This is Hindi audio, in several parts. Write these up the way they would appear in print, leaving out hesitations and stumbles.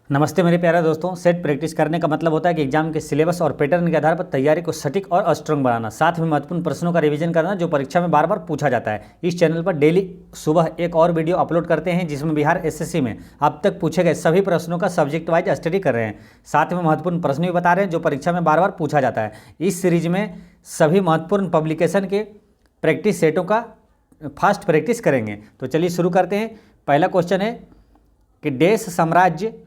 नमस्ते मेरे प्यारे दोस्तों। सेट प्रैक्टिस करने का मतलब होता है कि एग्जाम के सिलेबस और पैटर्न के आधार पर तैयारी को सटीक और स्ट्रांग बनाना, साथ में महत्वपूर्ण प्रश्नों का रिवीजन करना जो परीक्षा में बार बार पूछा जाता है। इस चैनल पर डेली सुबह एक और वीडियो अपलोड करते हैं जिसमें बिहार एसएससी में अब तक पूछे गए सभी प्रश्नों का सब्जेक्ट वाइज स्टडी कर रहे हैं, साथ में महत्वपूर्ण प्रश्न भी बता रहे हैं जो परीक्षा में बार बार पूछा जाता है। इस सीरीज में सभी महत्वपूर्ण पब्लिकेशन के प्रैक्टिस सेटों का फास्ट प्रैक्टिस करेंगे। तो चलिए शुरू करते हैं। पहला क्वेश्चन है कि देश साम्राज्य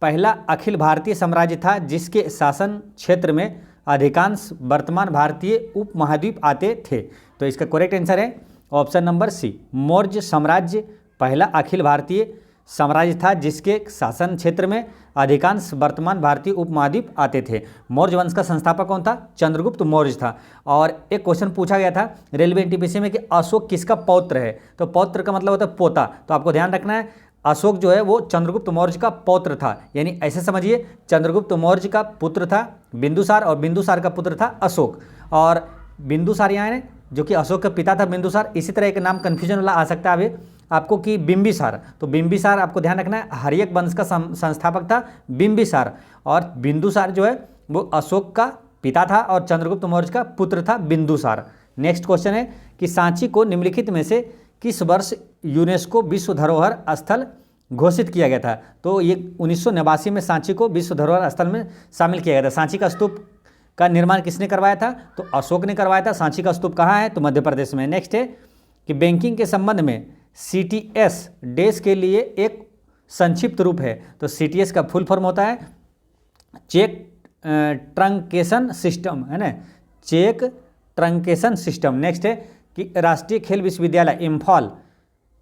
पहला अखिल भारतीय साम्राज्य था जिसके शासन क्षेत्र में अधिकांश वर्तमान भारतीय उपमहाद्वीप आते थे। तो इसका करेक्ट आंसर है ऑप्शन नंबर सी, मौर्य साम्राज्य पहला अखिल भारतीय साम्राज्य था जिसके शासन क्षेत्र में अधिकांश वर्तमान भारतीय उपमहाद्वीप आते थे। मौर्य वंश का संस्थापक कौन था? चंद्रगुप्त मौर्य था। और एक क्वेश्चन पूछा गया था रेलवे एनटीपीसी में कि अशोक किसका पौत्र है? तो पौत्र का मतलब होता है पोता। तो आपको ध्यान रखना है अशोक जो है वो चंद्रगुप्त मौर्य का पौत्र था, यानी ऐसे समझिए चंद्रगुप्त मौर्य का पुत्र था बिंदुसार और बिंदुसार का पुत्र था अशोक। और बिंदुसार यहाँ है जो कि अशोक का पिता था बिंदुसार। इसी तरह एक नाम कन्फ्यूजन वाला आ सकता है अभी आपको कि बिंबिसार। तो बिंबिसार आपको ध्यान रखना है हर्यक वंश का संस्थापक था बिंबिसार, और बिंदुसार जो है वो अशोक का पिता था और चंद्रगुप्त मौर्य का पुत्र था बिंदुसार। नेक्स्ट क्वेश्चन है कि सांची को निम्नलिखित में से किस वर्ष यूनेस्को विश्व धरोहर स्थल घोषित किया गया था? तो ये 1989 में सांची को विश्व धरोहर स्थल में शामिल किया गया था। सांची का स्तूप का निर्माण किसने करवाया था? तो अशोक ने करवाया था। सांची का स्तूप कहाँ है? तो मध्य प्रदेश में। नेक्स्ट है कि बैंकिंग के संबंध में सीटीएस देश के लिए एक संक्षिप्त रूप है। तो सीटीएस का फुल फॉर्म होता है चेक ट्रंकेशन सिस्टम, है ना, चेक ट्रंकेशन सिस्टम। नेक्स्ट है कि राष्ट्रीय खेल विश्वविद्यालय इम्फाल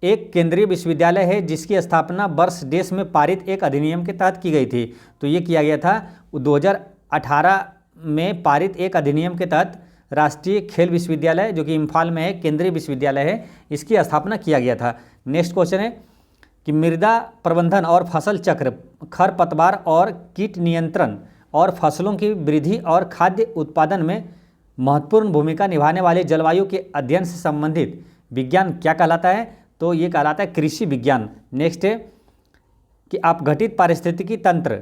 एक केंद्रीय विश्वविद्यालय है जिसकी स्थापना वर्ष देश में पारित एक अधिनियम के तहत की गई थी। तो ये किया गया था 2018 में पारित एक अधिनियम के तहत राष्ट्रीय खेल विश्वविद्यालय जो कि इम्फाल में है, केंद्रीय विश्वविद्यालय है, इसकी स्थापना किया गया था। नेक्स्ट क्वेश्चन है कि मृदा प्रबंधन और फसल चक्र, खरपतवार और कीट नियंत्रण और फसलों की वृद्धि और खाद्य उत्पादन में महत्वपूर्ण भूमिका निभाने वाले जलवायु के अध्ययन से संबंधित विज्ञान क्या कहलाता है? तो ये कहलाता है कृषि विज्ञान। नेक्स्ट है कि अपघटित पारिस्थितिकी तंत्र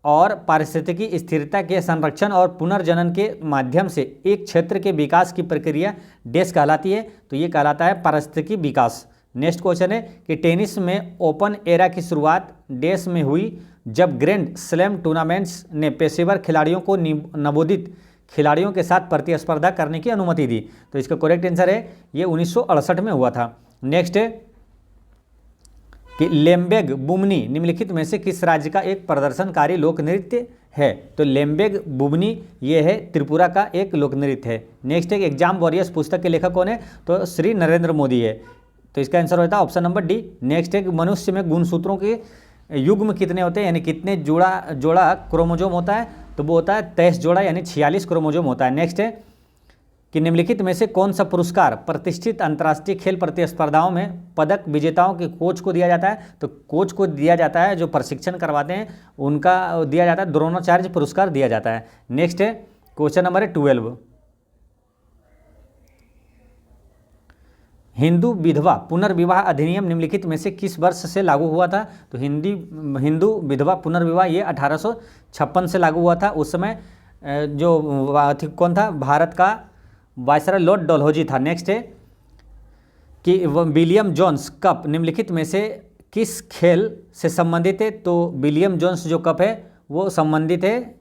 और पारिस्थितिकी स्थिरता के संरक्षण और पुनर्जनन के माध्यम से एक क्षेत्र के विकास की प्रक्रिया देश कहलाती है। तो ये कहलाता है पारिस्थितिकी विकास। नेक्स्ट क्वेश्चन है कि टेनिस में ओपन एरा की शुरुआत देश में हुई जब ग्रैंड स्लैम टूर्नामेंट्स ने पेशेवर खिलाड़ियों को नवोदित खिलाड़ियों के साथ प्रतिस्पर्धा करने की अनुमति दी। तो इसका करेक्ट आंसर है ये 1968 में हुआ था। नेक्स्ट है कि लेम्बेग बुमनी निम्नलिखित में से किस राज्य का एक प्रदर्शनकारी लोक नृत्य है? तो लेम्बेग बुमनी ये है त्रिपुरा का एक लोक नृत्य है। नेक्स्ट है कि एग्जाम वॉरियर्स पुस्तक के लेखक कौन है? तो श्री नरेंद्र मोदी है। तो इसका आंसर होता है ऑप्शन नंबर डी। नेक्स्ट है कि मनुष्य में गुणसूत्रों के युग्म कितने होते हैं, यानी कितने जोड़ा क्रोमोजोम होता है? तो वो होता है 23 जोड़ा, यानी 46 क्रोमोजोम होता है। नेक्स्ट है कि निम्नलिखित में से कौन सा पुरस्कार प्रतिष्ठित अंतर्राष्ट्रीय खेल प्रतिस्पर्धाओं में पदक विजेताओं के कोच को दिया जाता है? तो कोच को दिया जाता है जो प्रशिक्षण करवाते हैं उनका दिया जाता है, द्रोणाचार्य पुरस्कार दिया जाता है। नेक्स्ट है क्वेश्चन नंबर 12, हिंदू विधवा पुनर्विवाह अधिनियम निम्नलिखित में से किस वर्ष से लागू हुआ था? तो हिंदू विधवा पुनर्विवाह ये 1856 से लागू हुआ था। उस समय जो कौन था? भारत का वायसराय लॉर्ड डलहौजी था। नेक्स्ट है कि विलियम जोन्स कप निम्नलिखित में से किस खेल से संबंधित है? तो विलियम जोन्स जो कप है वो संबंधित है,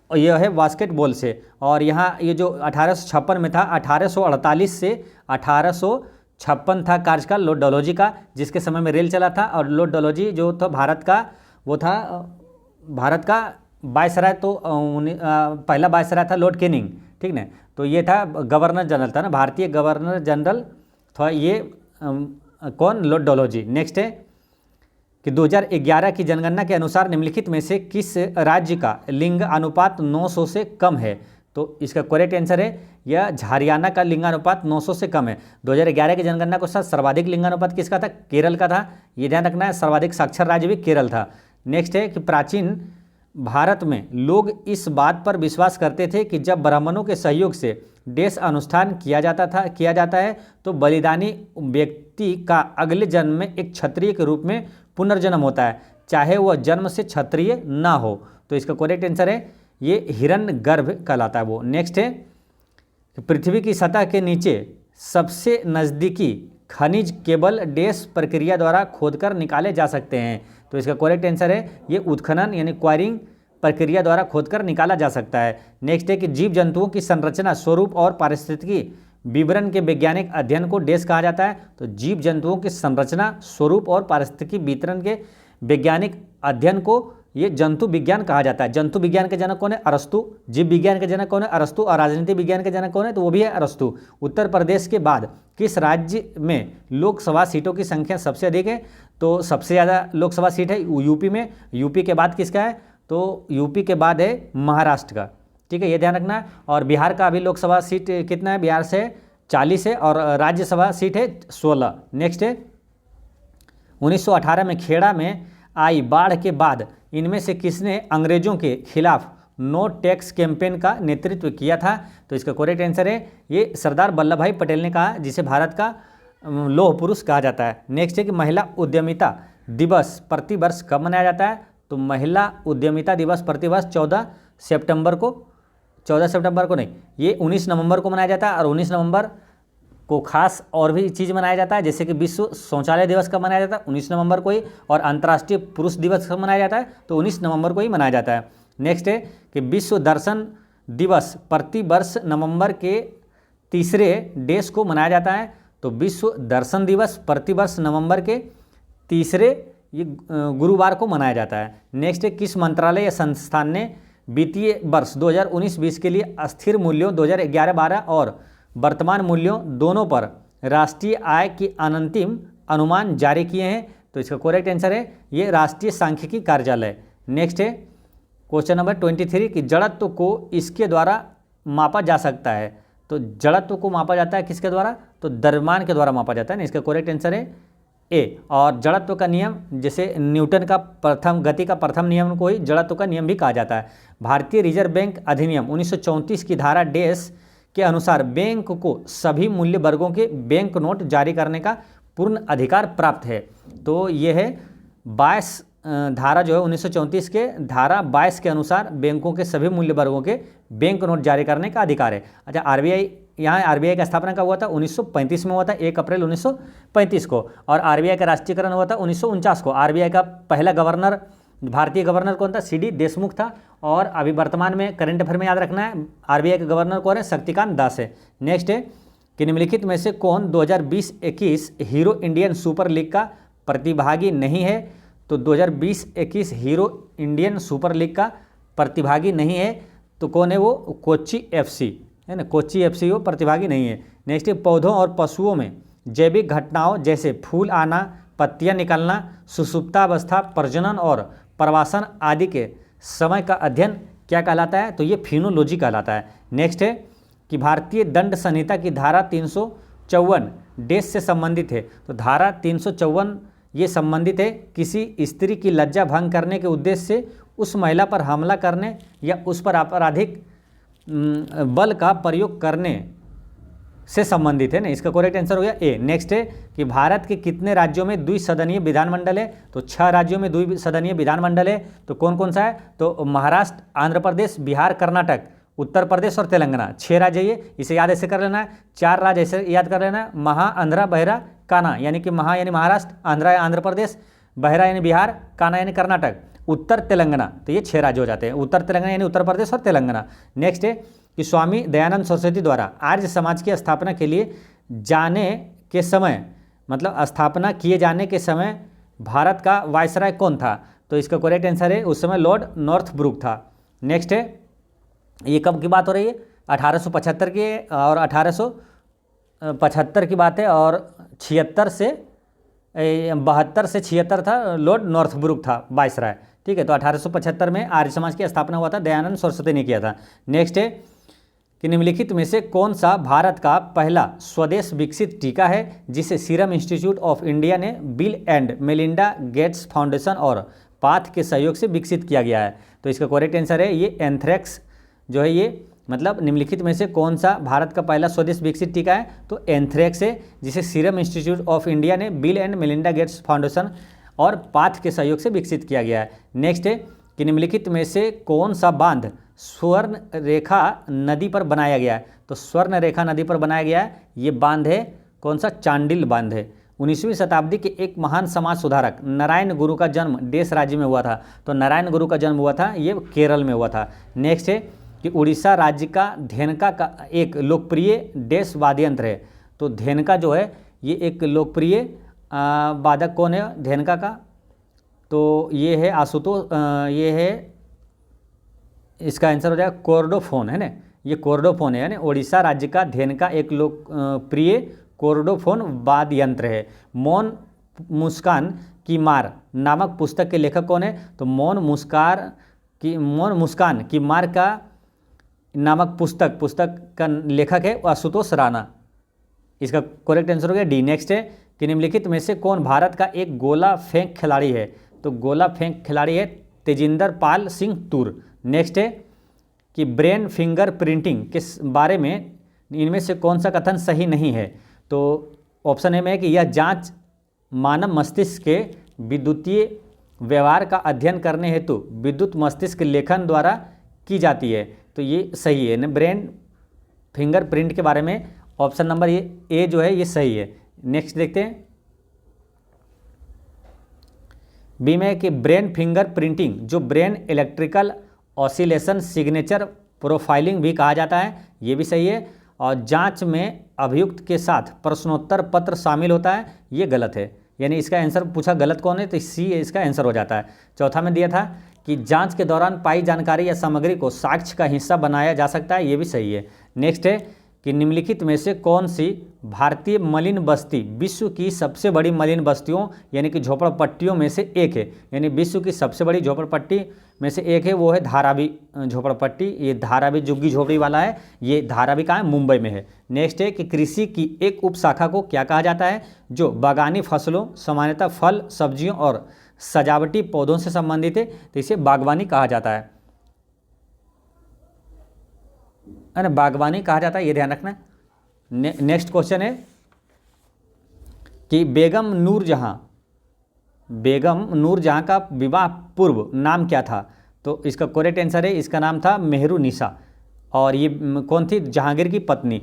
यह है बास्केटबॉल से। और यहाँ ये जो 1856 में था, 1848 से 1856 था कार्यकाल लॉर्ड डलहौजी का, जिसके समय में रेल चला था। और लॉर्ड डलहौजी जो था भारत का वायसराय, तो पहला वायसराय था लॉर्ड कैनिंग, ठीक ना। तो ये था गवर्नर जनरल था ना, भारतीय गवर्नर जनरल था ये कौन? लॉर्ड डलहौजी। नेक्स्ट है कि 2011 की जनगणना के अनुसार निम्नलिखित में से किस राज्य का लिंग अनुपात 900 से कम है? तो इसका करेक्ट आंसर है यह हरियाणा का लिंगानुपात 900 से कम है। 2011 की जनगणना के साथ सर्वाधिक लिंगानुपात किसका था? केरल का था। ये ध्यान रखना है, सर्वाधिक साक्षर राज्य भी केरल था। नेक्स्ट है कि प्राचीन भारत में लोग इस बात पर विश्वास करते थे कि जब ब्राह्मणों के सहयोग से देश अनुष्ठान किया जाता है तो बलिदानी व्यक्ति का अगले जन्म में एक क्षत्रिय के रूप में पुनर्जन्म होता है। चाहे वह जन्म से क्षत्रिय ना हो। तो इसका करेक्ट आंसर है ये हिरण्यगर्भ कहलाता है वो। नेक्स्ट है पृथ्वी की सतह के नीचे सबसे नज़दीकी खनिज केवल डैश प्रक्रिया द्वारा खोदकर निकाले जा सकते हैं। तो इसका करेक्ट आंसर है ये उत्खनन यानी क्वायरिंग प्रक्रिया द्वारा खोदकर निकाला जा सकता है। नेक्स्ट है कि जीव जंतुओं की संरचना, स्वरूप और पारिस्थितिकी विवरण के वैज्ञानिक अध्ययन को डैश कहा जाता है। तो जीव जंतुओं की संरचना, स्वरूप और पारिस्थितिकी वितरण के वैज्ञानिक अध्ययन को ये जंतु विज्ञान कहा जाता है। जंतु विज्ञान के जनक कौन है? अरस्तु। जीव विज्ञान के जनक कौन है? अरस्तु। और राजनीति विज्ञान के जनक कौन है? तो वो भी है अरस्तु। उत्तर प्रदेश के बाद किस राज्य में लोकसभा सीटों की संख्या सबसे अधिक है? तो सबसे ज़्यादा लोकसभा सीट है यूपी में। यूपी के बाद किसका है? तो यूपी के बाद है महाराष्ट्र का। ठीक है, ये ध्यान रखना है। और बिहार का अभी लोकसभा सीट कितना है? बिहार से 40 है और राज्यसभा सीट है 16। नेक्स्ट है 1918 में खेड़ा में आई बाढ़ के बाद इनमें से किसने अंग्रेजों के खिलाफ नो टैक्स कैंपेन का नेतृत्व किया था? तो इसका करेक्ट आंसर है ये सरदार वल्लभ भाई पटेल ने कहा, जिसे भारत का लौह पुरुष कहा जाता है। नेक्स्ट है कि महिला उद्यमिता दिवस प्रतिवर्ष कब मनाया जाता है? तो महिला उद्यमिता दिवस प्रतिवर्ष 14 सितंबर को नहीं, ये 19 नवंबर को मनाया जाता है। और 19 नवंबर को खास और भी चीज़ मनाया जाता है, जैसे कि विश्व शौचालय दिवस कब मनाया जाता है? 19 नवंबर को ही। और अंतर्राष्ट्रीय पुरुष दिवस कब मनाया जाता है? तो 19 नवंबर को ही मनाया जाता है। नेक्स्ट है कि विश्व दर्शन दिवस प्रतिवर्ष नवंबर के तीसरे डेज को मनाया जाता है। तो विश्व दर्शन दिवस प्रतिवर्ष नवंबर के तीसरे ये गुरुवार को मनाया जाता है। नेक्स्ट है किस मंत्रालय या संस्थान ने वित्तीय वर्ष 2019-20 के लिए अस्थिर मूल्यों 2011-12 और वर्तमान मूल्यों दोनों पर राष्ट्रीय आय की अनंतिम अनुमान जारी किए हैं? तो इसका करेक्ट आंसर है ये राष्ट्रीय सांख्यिकी कार्यालय। नेक्स्ट है क्वेश्चन नंबर 23 कि जड़त्व को इसके द्वारा मापा जा सकता है। तो जड़त्व को मापा जाता है किसके द्वारा? तो द्रव्यमान के द्वारा मापा जाता है ना। इसका करेक्ट आंसर है ए। और जड़त्व का नियम, जैसे न्यूटन का प्रथम गति का प्रथम नियम को ही जड़त्व का नियम भी कहा जाता है। भारतीय रिजर्व बैंक अधिनियम 1934 की धारा डैश के अनुसार बैंक को सभी मूल्य वर्गों के बैंक नोट जारी करने का पूर्ण अधिकार प्राप्त है। तो ये है 22 धारा जो है 1934 के धारा 22 के अनुसार बैंकों के सभी मूल्य वर्गों के बैंक नोट जारी करने का अधिकार है। अच्छा, आरबीआई, यहाँ आरबीआई का स्थापना कब हुआ था? 1935 में हुआ था, 1 अप्रैल 1935 को। और आरबीआई का राष्ट्रीयकरण हुआ था 1949 को। आरबीआई का पहला गवर्नर, भारतीय गवर्नर कौन था? सीडी देशमुख था। और अभी वर्तमान में करंट अफेयर में याद रखना है आरबीआई के गवर्नर कौन है? शक्तिकांत दास है। नेक्स्ट है कि निम्नलिखित में से कौन 2020-21 हीरो इंडियन सुपर लीग का प्रतिभागी नहीं है? तो 2020-21 हीरो इंडियन सुपर लीग का प्रतिभागी नहीं है तो कौन है वो? कोच्चि एफसी है ना, कोच्चि एफसी वो प्रतिभागी नहीं है। नेक्स्ट है पौधों और पशुओं में जैविक घटनाओं जैसे फूल आना, पत्तियां निकलना, सुषुप्तावस्था, प्रजनन और प्रवासन आदि के समय का अध्ययन क्या कहलाता है? तो ये फिनोलॉजी कहलाता है। नेक्स्ट है कि भारतीय दंड संहिता की धारा 354 डैश से संबंधित है। तो धारा 354 ये संबंधित है किसी स्त्री की लज्जा भंग करने के उद्देश्य से उस महिला पर हमला करने या उस पर आपराधिक बल का प्रयोग करने से संबंधित है ना। इसका करेक्ट आंसर हो गया ए। नेक्स्ट है कि भारत के कितने राज्यों में द्विसदनीय विधानमंडल है? तो 6 राज्यों में द्विसदनीय विधानमंडल है। तो कौन कौन सा है? तो महाराष्ट्र, आंध्र प्रदेश, बिहार, कर्नाटक, उत्तर प्रदेश और तेलंगाना। 6 राज्य ये, इसे याद ऐसे कर लेना है। 4 राज्य ऐसे याद कर लेना है, महा, आंध्रा, बहरा, काना। यानी कि महा यानी महाराष्ट्र, आंध्रा आंध्र प्रदेश, बहरा यानी बिहार, काना यानी कर्नाटक, उत्तर तेलंगाना। तो ये 6 राज्य हो जाते हैं। उत्तर तेलंगाना यानी उत्तर प्रदेश और तेलंगाना। नेक्स्ट है कि स्वामी दयानंद सरस्वती द्वारा आर्य समाज की स्थापना के लिए जाने के समय, मतलब स्थापना किए जाने के समय भारत का वायसराय कौन था? तो इसका करेक्ट आंसर है उस समय लॉर्ड नॉर्थब्रुक था। नेक्स्ट है ये कब की बात हो रही है? 1875 की और 1875 की बात है। और 76 से 72 से 76 था, लॉर्ड नॉर्थब्रुक था वायसराय। ठीक है, तो 1875 में आर्य समाज की स्थापना हुआ था, दयानंद सरस्वती ने किया था। नेक्स्ट है कि निम्नलिखित में से कौन सा भारत का पहला स्वदेश विकसित टीका है जिसे सीरम इंस्टीट्यूट ऑफ इंडिया ने bill and Melinda Gates foundation और पाथ के सहयोग से विकसित किया गया है? तो इसका करेक्ट आंसर है ये एंथ्रेक्स जो है ये, मतलब निम्नलिखित में से कौन सा भारत का पहला स्वदेश विकसित टीका है? तो एंथ्रेक्स है, जिसे सीरम इंस्टीट्यूट ऑफ इंडिया ने bill and Melinda Gates foundation और पाथ के सहयोग से विकसित किया गया है। नेक्स्ट है कि निम्नलिखित में से कौन सा बांध स्वर्ण रेखा नदी पर बनाया गया है? तो स्वर्ण रेखा नदी पर बनाया गया है ये बांध है कौन सा? चांडिल बांध है। 19वीं शताब्दी के एक महान समाज सुधारक नारायण गुरु का जन्म देश राज्य में हुआ था? तो नारायण गुरु का जन्म हुआ था ये केरल में हुआ था। नेक्स्ट है कि उड़ीसा राज्य का धेनका का एक लोकप्रिय देश वाद्य यंत्र है? तो धेनका जो है ये एक लोकप्रिय वादक कौन है धेनका का? तो ये है आशुतोष, ये है इसका आंसर हो जाएगा कोर्डोफोन, है ना, ये कोर्डोफोन है ना। उड़ीसा राज्य का धेनका एक लोकप्रिय कोर्डोफोन वाद्य यंत्र है। मौन मुस्कान की मार नामक पुस्तक के लेखक कौन है? तो मौन मुस्कान की मार का नामक पुस्तक का लेखक है आशुतोष राणा। इसका करेक्ट आंसर हो गया डी। नेक्स्ट है कि निम्नलिखित में से कौन भारत का एक गोला फेंक खिलाड़ी है? तो गोला फेंक खिलाड़ी है तेजिंदर पाल सिंह तूर। नेक्स्ट है कि ब्रेन फिंगर प्रिंटिंग के बारे में इनमें से कौन सा कथन सही नहीं है? तो ऑप्शन ए में है कि यह जांच मानव मस्तिष्क के विद्युतीय व्यवहार का अध्ययन करने हेतु विद्युत मस्तिष्क लेखन द्वारा की जाती है। तो ये सही है ना, ब्रेन फिंगर प्रिंट के बारे में ऑप्शन नंबर ये ए जो है ये सही है। नेक्स्ट देखते हैं बी में कि ब्रेन फिंगर प्रिंटिंग जो brain electrical oscillation signature profiling भी कहा जाता है, ये भी सही है। और जांच में अभियुक्त के साथ प्रश्नोत्तर पत्र शामिल होता है, ये गलत है, यानी इसका आंसर पूछा गलत कौन है तो सी इसका आंसर हो जाता है। चौथा में दिया था कि जांच के दौरान पाई जानकारी या सामग्री को साक्ष्य का हिस्सा बनाया जा सकता है, ये भी सही है। नेक्स्ट है कि निम्नलिखित में से कौन सी भारतीय मलिन बस्ती विश्व की सबसे बड़ी मलिन बस्तियों यानी कि झोपड़पट्टियों में से एक है? यानी विश्व की सबसे बड़ी झोपड़पट्टी में से एक है, वो है धारावी झोपड़पट्टी। ये धारावी झुग्गी झोपड़ी वाला है, ये धारावी कहाँ है? मुंबई में है। नेक्स्ट है कि कृषि की एक उपशाखा को क्या कहा जाता है? जो बागानी फसलों सामान्यतः फल सब्जियों और सजावटी पौधों से संबंधित है, तो इसे बागवानी कहा जाता है ना, बागवानी कहा जाता है, ये ध्यान रखना। नेक्स्ट क्वेश्चन है कि बेगम नूरजहां का विवाह पूर्व नाम क्या था? तो इसका करेक्ट आंसर है, इसका नाम था मेहरुनिसा, और ये कौन थी? जहांगीर की पत्नी।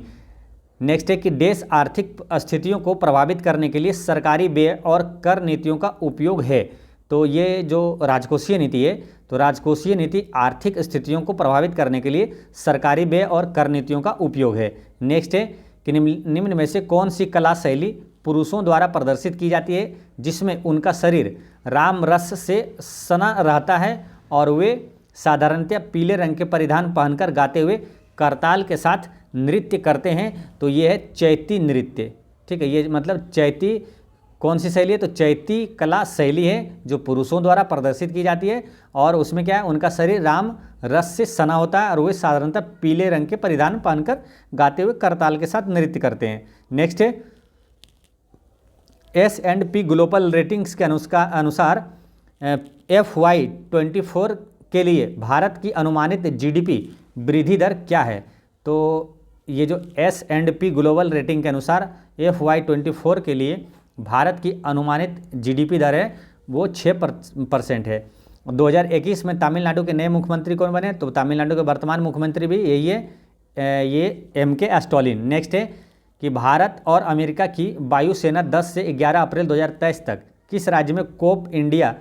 नेक्स्ट है कि देश आर्थिक स्थितियों को प्रभावित करने के लिए सरकारी व्यय और कर नीतियों का उपयोग है। तो ये जो राजकोषीय नीति है, तो राजकोषीय नीति आर्थिक स्थितियों को प्रभावित करने के लिए सरकारी व्यय और कर नीतियों का उपयोग है। नेक्स्ट है कि निम्न में से कौन सी कला शैली पुरुषों द्वारा प्रदर्शित की जाती है जिसमें उनका शरीर राम रस से सना रहता है और वे साधारणतः पीले रंग के परिधान पहनकर गाते हुए करताल के साथ नृत्य करते हैं? तो ये है चैती नृत्य, ठीक है। ये मतलब चैती कौन सी शैली है? तो चैती कला शैली है जो पुरुषों द्वारा प्रदर्शित की जाती है, और उसमें क्या है? उनका शरीर राम रस से सना होता है और वे साधारणतः पीले रंग के परिधान पहनकर गाते हुए करताल के साथ नृत्य करते हैं। नेक्स्ट है S&P ग्लोबल रेटिंग्स के अनुसार FY24 के लिए भारत की अनुमानित GDP वृद्धि दर क्या है? तो ये जो S&P ग्लोबल रेटिंग के अनुसार FY24 के लिए भारत की अनुमानित GDP दर है वो 6% है। 2021 में तमिलनाडु के नए मुख्यमंत्री कौन बने? तो तमिलनाडु के वर्तमान मुख्यमंत्री भी यही है, ये MK स्टालिन। नेक्स्ट है कि भारत और अमेरिका की वायुसेना 10 से 11 अप्रैल 2023 तक किस राज्य में कोप इंडिया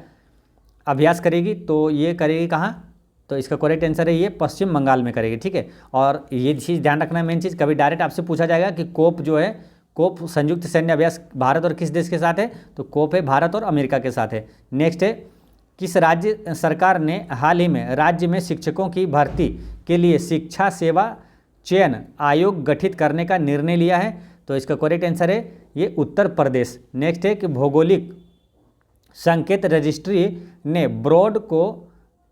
अभ्यास करेगी? तो ये करेगी कहाँ? तो इसका करेक्ट आंसर है ये पश्चिम बंगाल में करेगी, ठीक है। और ये चीज़ ध्यान रखना है, मेन चीज़, कभी डायरेक्ट आपसे पूछा जाएगा कि कोप जो है, कोप संयुक्त सैन्य अभ्यास भारत और किस देश के साथ है? तो कोप है भारत और अमेरिका के साथ है। नेक्स्ट है किस राज्य सरकार ने हाल ही में राज्य में शिक्षकों की भर्ती के लिए शिक्षा सेवा चयन आयोग गठित करने का निर्णय लिया है? तो इसका करेक्ट आंसर है ये उत्तर प्रदेश। नेक्स्ट है कि भौगोलिक संकेत रजिस्ट्री ने ब्रॉड को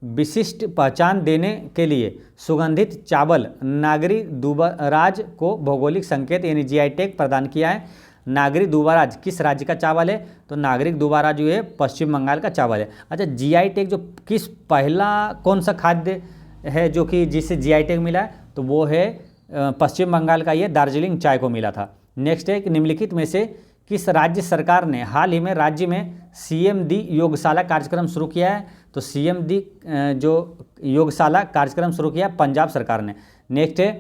विशिष्ट पहचान देने के लिए सुगंधित चावल नागरी दूबराज को भौगोलिक संकेत यानी GI टैग प्रदान किया है। नागरी दूबराज किस राज्य का चावल है? तो नागरिक दूबराज जो है पश्चिम बंगाल का चावल है। अच्छा, GI टैग जो किस पहला कौन सा खाद्य है जो कि जिसे GI टैग मिला है? तो वो है पश्चिम बंगाल का ये दार्जिलिंग चाय को मिला था। नेक्स्ट है कि निम्नलिखित में से किस राज्य सरकार ने हाल ही में राज्य में CMD योगशाला कार्यक्रम शुरू किया है? तो CMD जो योगशाला कार्यक्रम शुरू किया पंजाब सरकार ने। नेक्स्ट है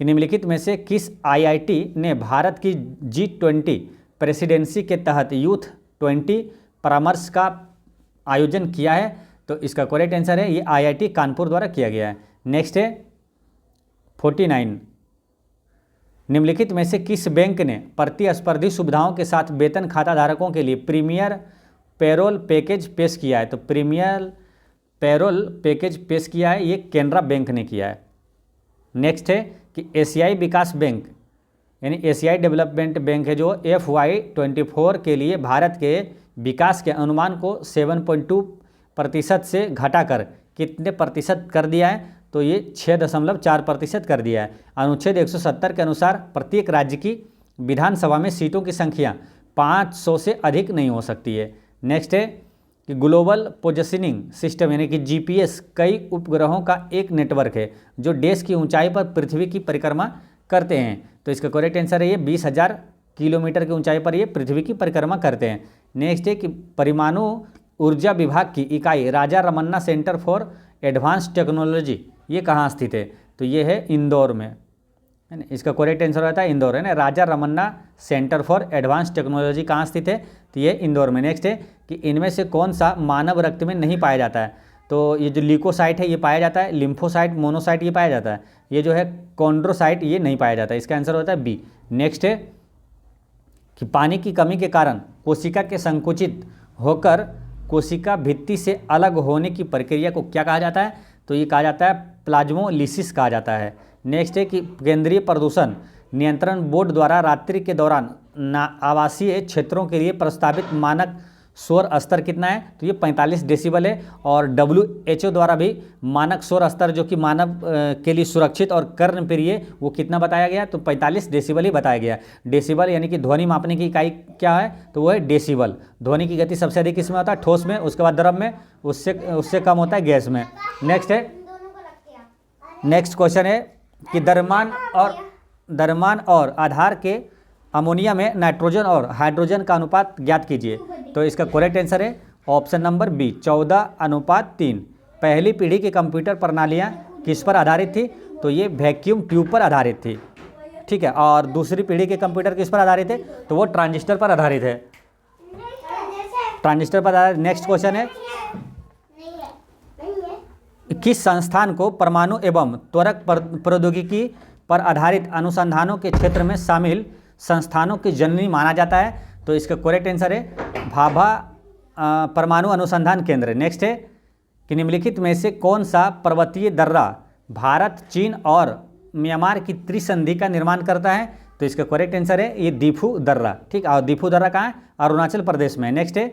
कि निम्नलिखित में से किस IIT ने भारत की G20 प्रेसिडेंसी के तहत यूथ 20 परामर्श का आयोजन किया है? तो इसका करेक्ट आंसर है ये IIT कानपुर द्वारा किया गया है। नेक्स्ट है 49, निम्नलिखित में से किस बैंक ने प्रतिस्पर्धी सुविधाओं के साथ वेतन खाता धारकों के लिए प्रीमियर पेरोल पैकेज पेश किया है? तो प्रीमियर पेरोल पैकेज पेश किया है ये केनरा बैंक ने किया है। नेक्स्ट है कि एशियाई विकास बैंक यानी एशियाई डेवलपमेंट बैंक है जो FY24 के लिए भारत के विकास के अनुमान को 7.2% से घटाकर कितने प्रतिशत कर दिया है? तो ये 6.4% कर दिया है। अनुच्छेद 170 के अनुसार प्रत्येक राज्य की विधानसभा में सीटों की संख्या 500 से अधिक नहीं हो सकती है। नेक्स्ट है कि ग्लोबल पोजिशनिंग सिस्टम यानी कि GPS कई उपग्रहों का एक नेटवर्क है जो देश की ऊंचाई पर पृथ्वी की परिक्रमा करते हैं? तो इसका करेक्ट आंसर है ये 20,000 किलोमीटर की ऊंचाई पर ये पृथ्वी की परिक्रमा करते हैं। नेक्स्ट है कि परमाणु ऊर्जा विभाग की इकाई Raja Ramanna centre for advance technology ये कहाँ स्थित है? तो ये है इंदौर में, है ना। इसका करेक्ट आंसर रहता है इंदौर, है ना। Raja Ramanna centre for advance technology कहाँ स्थित है? तो ये इंदौर में। नेक्स्ट है कि इनमें से कौन सा मानव रक्त में नहीं पाया जाता है? तो ये जो ल्यूकोसाइट है ये पाया जाता है, लिम्फोसाइट मोनोसाइट ये पाया जाता है, ये जो है कॉन्ड्रोसाइट ये नहीं पाया जाता है। इसका आंसर होता है बी। नेक्स्ट है कि पानी की कमी के कारण कोशिका के संकुचित होकर कोशिका भित्ति से अलग होने की प्रक्रिया को क्या कहा जाता है? तो ये कहा जाता है प्लाज्मोलिसिस कहा जाता है। नेक्स्ट है कि केंद्रीय प्रदूषण नियंत्रण बोर्ड द्वारा रात्रि के दौरान आवासीय क्षेत्रों के लिए प्रस्तावित मानक शोर स्तर कितना है? तो ये 45 डेसिबल है। और WHO द्वारा भी मानक शोर स्तर जो कि मानव के लिए सुरक्षित और कर्णप्रिय वो कितना बताया गया? तो 45 डेसिबल ही बताया गया। डेसिबल यानी कि ध्वनि मापने की इकाई क्या है? तो वो है डेसिबल। ध्वनि की गति सबसे अधिक किसमें होता है? ठोस में, उसके बाद द्रव में, उससे कम होता है गैस में। नेक्स्ट क्वेश्चन है कि द्रव्यमान और आधार के अमोनिया में नाइट्रोजन और हाइड्रोजन का अनुपात ज्ञात कीजिए। तो इसका करेक्ट आंसर है ऑप्शन नंबर बी 14:3। पहली पीढ़ी की कंप्यूटर प्रणालियां किस पर आधारित थी? तो ये वैक्यूम ट्यूब पर आधारित थी, ठीक है। और दूसरी पीढ़ी के कंप्यूटर किस पर आधारित है? तो वो ट्रांजिस्टर पर आधारित है, ट्रांजिस्टर पर आधारित। नेक्स्ट क्वेश्चन है किस संस्थान को परमाणु एवं त्वरक प्रौद्योगिकी पर आधारित अनुसंधानों के क्षेत्र में शामिल संस्थानों की जननी माना जाता है? तो इसका करेक्ट आंसर है भाभा परमाणु अनुसंधान केंद्र। नेक्स्ट है कि निम्नलिखित में से कौन सा पर्वतीय दर्रा भारत, चीन और म्यांमार की त्रिसंधि का निर्माण करता है? तो इसका करेक्ट आंसर है ये दीफू दर्रा, ठीक। और दीफू दर्रा कहाँ है? अरुणाचल प्रदेश में। नेक्स्ट है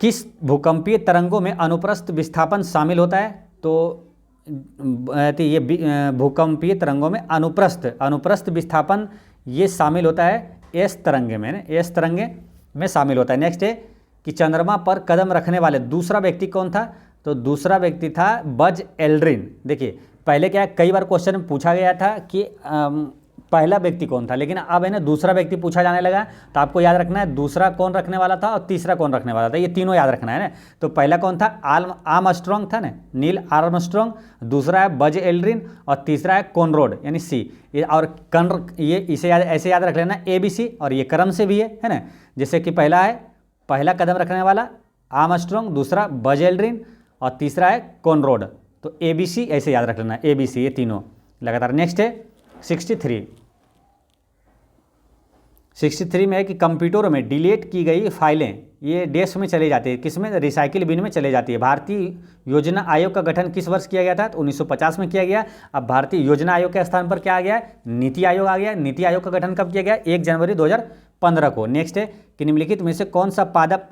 किस भूकंपीय तरंगों में अनुप्रस्थ विस्थापन शामिल होता है? तो ये भूकंपीय तरंगों में अनुप्रस्थ विस्थापन ये शामिल होता है एस तरंगे में, एस तरंगे में शामिल होता है। नेक्स्ट है कि चंद्रमा पर कदम रखने वाले दूसरा व्यक्ति कौन था? तो दूसरा व्यक्ति था बज एल्ड्रिन। देखिए पहले क्या कई बार क्वेश्चन में पूछा गया था कि पहला व्यक्ति कौन था, लेकिन अब है ना दूसरा व्यक्ति पूछा जाने लगा। तो आपको याद रखना है दूसरा कौन रखने वाला था और तीसरा कौन रखने वाला था, ये तीनों याद रखना है ना। तो पहला कौन था? आर्मस्ट्रॉन्ग था ना, नील आर्मस्ट्रॉन्ग। दूसरा है बज एल्ड्रिन और तीसरा है कॉनरॉड यानी सी। और ये इसे ऐसे याद रख लेना ABC, और ये क्रम से भी है ना। जैसे कि पहला कदम रखने वाला आर्मस्ट्रॉन्ग, दूसरा बज एल्ड्रिन और तीसरा है कॉनरॉड। तो ABC ऐसे याद रख लेना, ABC ये तीनों लगातार। नेक्स्ट है 63 में है कि कंप्यूटरों में डिलीट की गई फाइलें ये डैश में चले जाती है, किसमें? रिसाइकिल बिन में चले जाती है। भारतीय योजना आयोग का गठन किस वर्ष किया गया था? तो 1950 में किया गया। अब भारतीय योजना आयोग के स्थान पर क्या आ गया? नीति आयोग आ गया। नीति आयोग का गठन कब किया गया? 1 जनवरी 2015 को। नेक्स्ट है कि निम्नलिखित में से कौन सा पादप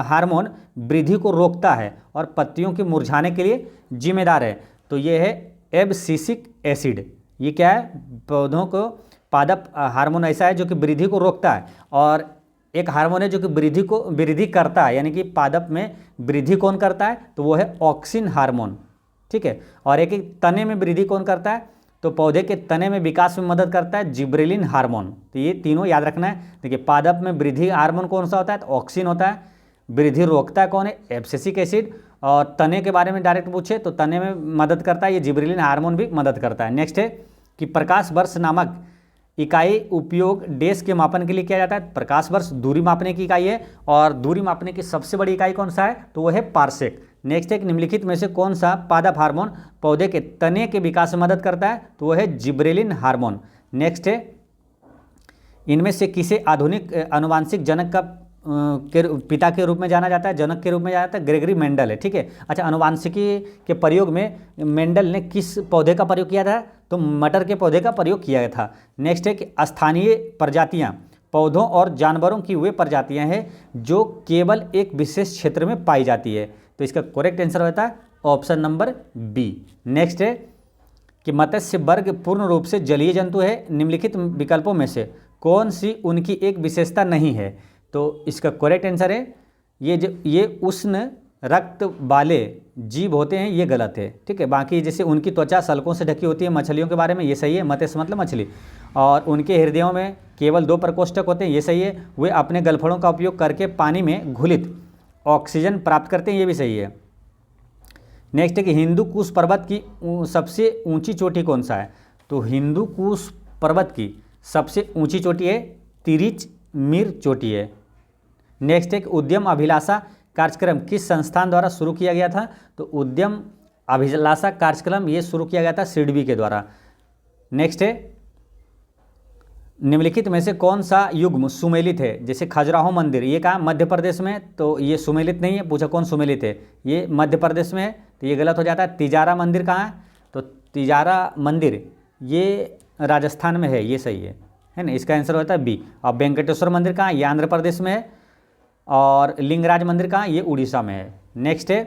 हार्मोन वृद्धि को रोकता है और पत्तियों के मुरझाने के लिए जिम्मेदार है? तो ये है एब्सिसिक एसिड। ये क्या है? पौधों को पादप हार्मोन ऐसा है जो कि वृद्धि को रोकता है, और एक हार्मोन है जो कि वृद्धि करता है, यानी कि पादप में वृद्धि कौन करता है? तो वो है ऑक्सिन हार्मोन, ठीक है। और एक तने में वृद्धि कौन करता है? तो पौधे के तने में विकास में मदद करता है जिब्रेलिन हार्मोन। तो ये तीनों याद रखना है। देखिए पादप में वृद्धि हार्मोन कौन सा होता है, तो ऑक्सिन होता है। वृद्धि रोकता है कौन है, एब्सिसिक एसिड। और तने के बारे में डायरेक्ट पूछे तो तने में मदद करता है ये जिब्रेलिन हार्मोन भी मदद करता है। नेक्स्ट है कि प्रकाश वर्ष नामक इकाई उपयोग देश के मापन के लिए किया जाता है। प्रकाश वर्ष दूरी मापने की इकाई है और दूरी मापने की सबसे बड़ी इकाई कौन सा है, तो वह है पारसेक। नेक्स्ट है कि निम्नलिखित में से कौन सा पादप हार्मोन पौधे के तने के विकास में मदद करता है, तो वह है जिब्रेलिन हार्मोन। नेक्स्ट है इनमें से किसे आधुनिक आनुवांशिक जनक का पिता के रूप में जाना जाता है, जनक के रूप में जाना जाता है, ग्रेगरी मेंडल है। ठीक है। अच्छा, आनुवांशिकी के प्रयोग में मेंडल ने किस पौधे का प्रयोग किया था, तो मटर के पौधे का प्रयोग किया गया था। नेक्स्ट है कि स्थानीय प्रजातियां पौधों और जानवरों की वे प्रजातियां हैं जो केवल एक विशेष क्षेत्र में पाई जाती है। तो इसका करेक्ट आंसर होता है ऑप्शन नंबर बी। नेक्स्ट है कि मत्स्य वर्ग पूर्ण रूप से जलीय जंतु है, निम्नलिखित विकल्पों में से कौन सी उनकी एक विशेषता नहीं है, तो इसका करेक्ट आंसर है ये उष्ण रक्त वाले जीव होते हैं, ये गलत है। ठीक है। बाकी जैसे उनकी त्वचा सल्कों से ढकी होती है, मछलियों के बारे में ये सही है, मत्स्य मतलब मछली। और उनके हृदयों में केवल 2 प्रकोष्ठक होते हैं, ये सही है। वे अपने गलफड़ों का उपयोग करके पानी में घुलित ऑक्सीजन प्राप्त करते हैं, ये भी सही है। नेक्स्ट है कि हिंदू कुश पर्वत की सबसे ऊंची चोटी कौन सा है, तो हिंदू कुश पर्वत की सबसे ऊंची चोटी है तिरिच मीर चोटी है। नेक्स्ट है कि उद्यम अभिलाषा कार्यक्रम किस संस्थान द्वारा शुरू किया गया था, तो उद्यम अभिलाषा कार्यक्रम ये शुरू किया गया था सिडबी के द्वारा। नेक्स्ट है निम्नलिखित में से कौन सा युग्म सुमेलित है, जैसे खजुराहो मंदिर ये कहाँ मध्य प्रदेश में, तो ये सुमेलित नहीं है। पूछा कौन सुमेलित है, ये मध्य प्रदेश में है, तो ये गलत हो जाता है। तिजारा मंदिर कहाँ है, तो तिजारा मंदिर ये राजस्थान में है, ये सही है ना। इसका आंसर होता है बी। और वेंकटेश्वर मंदिर कहाँ, ये आंध्र प्रदेश में है। और लिंगराज मंदिर कहाँ, ये उड़ीसा में है। नेक्स्ट है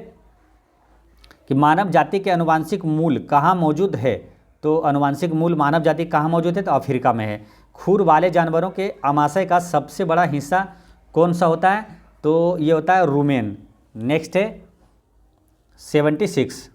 कि मानव जाति के आनुवांशिक मूल कहाँ मौजूद है, तो आनुवांशिक मूल मानव जाति कहाँ मौजूद है, तो अफ्रीका में है। खुर वाले जानवरों के आमाशय का सबसे बड़ा हिस्सा कौन सा होता है, तो ये होता है रूमेन। नेक्स्ट है 76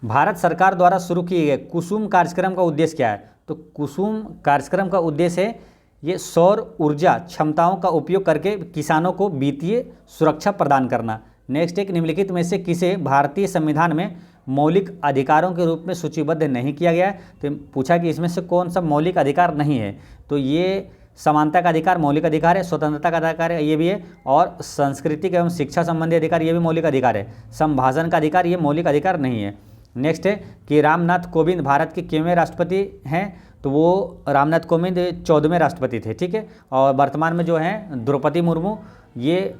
भारत सरकार द्वारा शुरू किए गए कुसुम कार्यक्रम का उद्देश्य क्या है, तो कुसुम कार्यक्रम का उद्देश्य है ये सौर ऊर्जा क्षमताओं का उपयोग करके किसानों को वित्तीय सुरक्षा प्रदान करना। नेक्स्ट एक निम्नलिखित में से किसे भारतीय संविधान में मौलिक अधिकारों के रूप में सूचीबद्ध नहीं किया गया है, तो पूछा कि इसमें से कौन सा मौलिक अधिकार नहीं है, तो ये समानता का अधिकार मौलिक अधिकार है, स्वतंत्रता का अधिकार है ये भी है, और सांस्कृतिक एवं शिक्षा संबंधी अधिकार ये भी मौलिक अधिकार है, संभाषण का अधिकार ये मौलिक अधिकार नहीं है। नेक्स्ट है कि रामनाथ कोविंद भारत के कितवें राष्ट्रपति हैं, तो वो रामनाथ कोविंद 14वें राष्ट्रपति थे। ठीक है। और वर्तमान में जो हैं द्रौपदी मुर्मू ये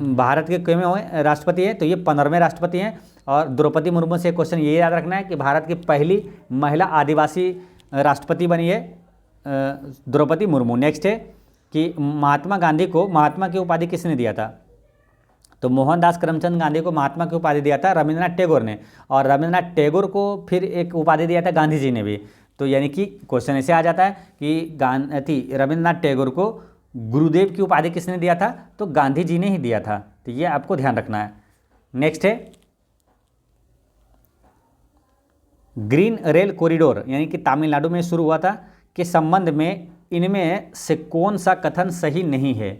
भारत के कितवें राष्ट्रपति हैं, तो ये 15वें राष्ट्रपति हैं। और द्रौपदी मुर्मू से क्वेश्चन ये याद रखना है कि भारत की पहली महिला आदिवासी राष्ट्रपति बनी है द्रौपदी मुर्मू। नेक्स्ट है कि महात्मा गांधी को महात्मा की उपाधि किसने दिया था, तो मोहनदास करमचंद गांधी को महात्मा की उपाधि दिया था रविंद्रनाथ टैगोर ने, और रविंद्रनाथ टैगोर को फिर एक उपाधि दिया था गांधी जी ने भी। तो यानी कि क्वेश्चन ऐसे आ जाता है कि रविंद्रनाथ टैगोर को गुरुदेव की उपाधि किसने दिया था, तो गांधी जी ने ही दिया था। तो ये आपको ध्यान रखना है। नेक्स्ट है ग्रीन रेल कॉरिडोर यानी कि तमिलनाडु में शुरू हुआ था के संबंध में इनमें से कौन सा कथन सही नहीं है,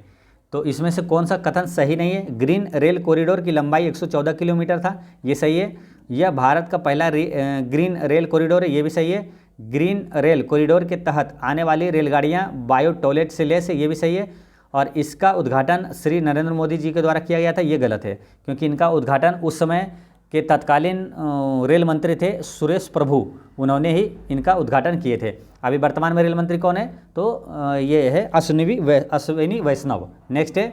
तो इसमें से कौन सा कथन सही नहीं है। ग्रीन रेल कॉरिडोर की लंबाई 114 किलोमीटर था, ये सही है। यह भारत का पहला ग्रीन रेल कॉरिडोर है, ये भी सही है। ग्रीन रेल कॉरिडोर के तहत आने वाली रेलगाड़ियां बायो टॉयलेट से लैस है, ये भी सही है। और इसका उद्घाटन श्री नरेंद्र मोदी जी के द्वारा किया गया था, ये गलत है, क्योंकि इनका उद्घाटन उस समय के तत्कालीन रेल मंत्री थे सुरेश प्रभु, उन्होंने ही इनका उद्घाटन किए थे। अभी वर्तमान में रेल मंत्री कौन है, तो ये है अश्विनी वैष्णव। नेक्स्ट है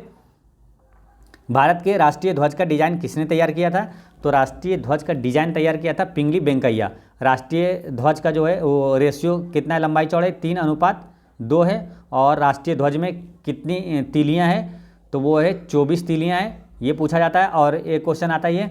भारत के राष्ट्रीय ध्वज का डिजाइन किसने तैयार किया था, तो राष्ट्रीय ध्वज का डिजाइन तैयार किया था पिंगली वेंकैया। राष्ट्रीय ध्वज का जो है वो रेशियो कितना है, लंबाई चौड़ाई 3:2 है। और राष्ट्रीय ध्वज में कितनी तीलियाँ हैं, तो वो है 24 तीलियाँ हैं, ये पूछा जाता है। और एक क्वेश्चन आता है ये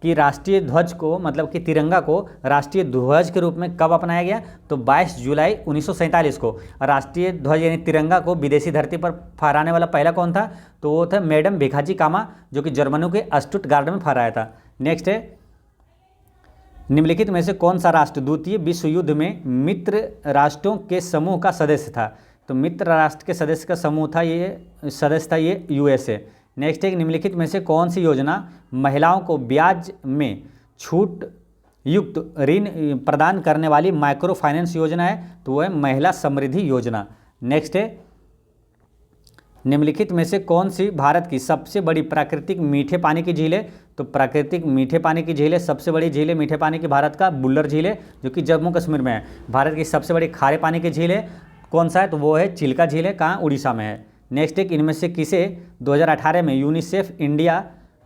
कि राष्ट्रीय ध्वज को मतलब कि तिरंगा को राष्ट्रीय ध्वज के रूप में कब अपनाया गया, तो 22 जुलाई 1947 को। राष्ट्रीय ध्वज यानी तिरंगा को विदेशी धरती पर फहराने वाला पहला कौन था, तो वो था मैडम भिखाजी कामा, जो कि जर्मनी के स्टुटगार्ट में फहराया था। नेक्स्ट है निम्नलिखित में से कौन सा राष्ट्र द्वितीय विश्व युद्ध में मित्र राष्ट्रों के समूह का सदस्य था? तो मित्र राष्ट्र के सदस्य का समूह था ये यूएसए। नेक्स्ट है, निम्नलिखित में से कौन सी योजना महिलाओं को ब्याज में छूट युक्त ऋण प्रदान करने वाली माइक्रो फाइनेंस योजना है? तो वह है महिला समृद्धि योजना। नेक्स्ट है, निम्नलिखित में से कौन सी भारत की सबसे बड़ी प्राकृतिक मीठे पानी की झील है? तो प्राकृतिक मीठे पानी की झील है, सबसे बड़ी झील है मीठे पानी की भारत का बुल्लर झील है, जो कि जम्मू कश्मीर में है। भारत की सबसे बड़ी खारे पानी की झील है कौन सा है? तो वो है चिल्का झील है, कहाँ? उड़ीसा में है। नेक्स्ट एक, इनमें से किसे 2018 में यूनिसेफ इंडिया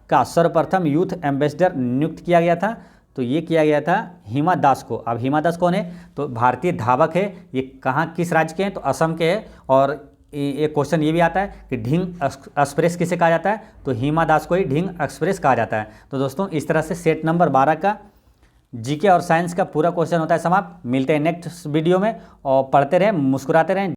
का सर्वप्रथम यूथ एम्बेसडर नियुक्त किया गया था? तो ये किया गया था हिमा दास को। अब हिमा दास कौन है? तो भारतीय धावक है। ये कहाँ, किस राज्य के हैं? तो असम के हैं। और एक क्वेश्चन ये भी आता है कि ढींग एक्सप्रेस किसे कहा जाता है? तो हिमा दास को ही ढींग एक्सप्रेस कहा जाता है। तो दोस्तों इस तरह से सेट नंबर 12 का जीके और साइंस का पूरा क्वेश्चन होता है समाप्त। मिलते हैं नेक्स्ट वीडियो में, और पढ़ते रहें, मुस्कुराते रहें।